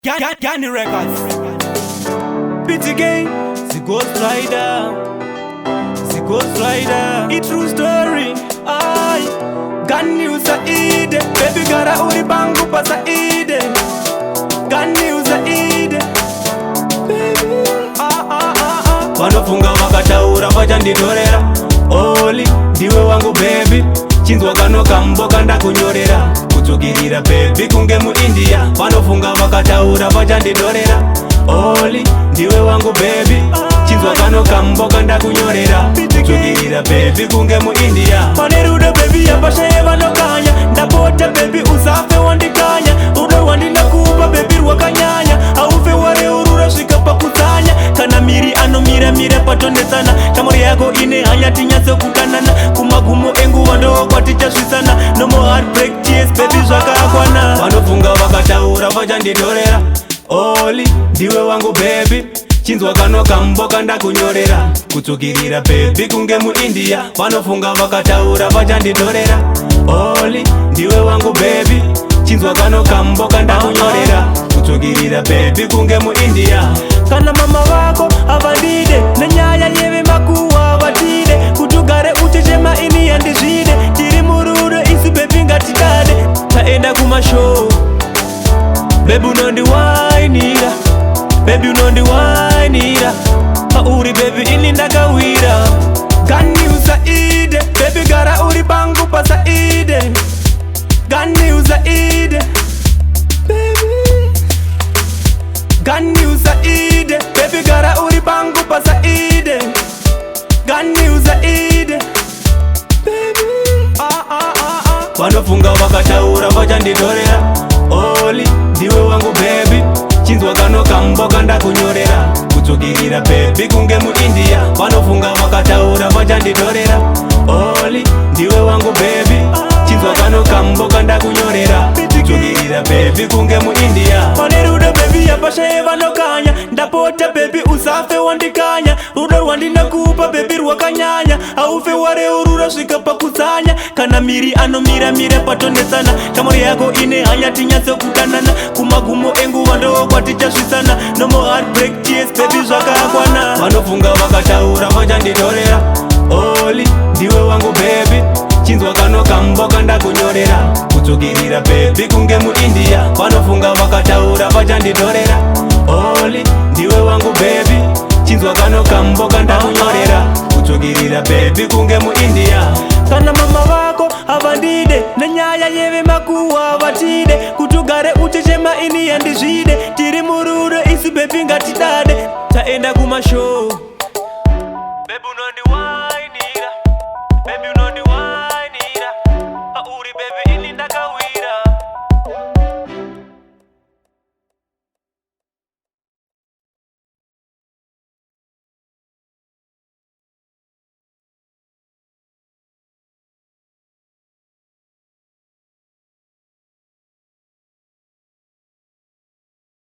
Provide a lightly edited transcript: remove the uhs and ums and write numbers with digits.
Gani Records. Pity Gang, the Ghost Rider, the Ghost Rider. It's true story. Ay, Gani usaide, baby gara uri bangu pa saide. Gani usaide, baby. Wanofunga wakataura vachandidorera. Oli, ndiwe wangu baby. Chinzwa kano kamboka ndakunyorera. Kutsukirira baby kunge mu India. Wanofunga vakataura vachandidorera. Oli, ndiwe wangu baby. Chinzwa kano kamboka ndakunyorera. Kutsukirira baby kunge mu India. Panerude baby yapashaye vanokanya. Ndapota baby usafe wandikanya. Udo wandinakupa baby rwakanyanya. Aufe ware urura svika pakutsanya. Kana miri anomira patondetsana. Kamuri yako ine hanya tinyatso kudanana. Kumagumo engu wando kwatichasvisana. No more heartbreak tears baby zvakakwana. Vanofunga vakataura vachandidorera. Oli, ndiwe wangu baby. Chinzwa kano kamboka ndakunyorera. Kutsukirira baby kunge mu India. Vanofunga vakataura vachandidorera. Oli, ndiwe wangu baby. Chinzwa kano kamboka ndakunyorera. Kutsukirira baby kunge mu India. Kana mama wako avandide nenyaya yeve makuwa vatide. Kutugare uchechema ini yandizvide. Tiri murudo isi baby ngatidade. Taenda kumashow baby unondiwainira. Baby unondiwainira. Pauri baby ini ndakawira. Gani usaide baby gara uri bangu pa saide. Gani usaide baby. Gani usaide baby gara uri bangu pa saide. Gani usaide baby. Vanofunga vakataura vachandidorera. Oli, ndiwe wangu baby. Chinzwa kano kamboka ndakunyorera. Kutsukirira baby kunge mu India. Vanofunga vakataura vachandidorera. Oli, ndiwe wangu baby. Chinzwa kano kamboka ndakunyorera. Kutsukirira baby kunge mu India. Panerude baby yapashaye vanokanya. Ndapota baby usafe wandikanya. Rudo rwandinakupa baby rwakanyanya. Aufe ware urura svika pakutsanya. Kana miri anomira patondetsana. Kamuri yako ine hanya tinyatso kudanana. Kumagumo engu wando kwatichasvisana. No more heartbreak tears baby zvakakwana. Vanofunga vakataura vachandidorera. Oli, ndiwe wangu baby. Chinzwa kano kamboka ndakunyorera. Kutsukirira baby kunge mu India. Vanofunga vakataura vachandidorera. Oli, ndiwe wangu baby. Chinzwa kano kamboka ndakunyorera. Kutsukirira baby kunge mu India. Kana mama wako avandide nenyaya yeve makuwa vatide. Kutugare uchechema ini yandizvide. Tiri murudo isi baby ngatidade. Taenda kumashow baby unondiwainira.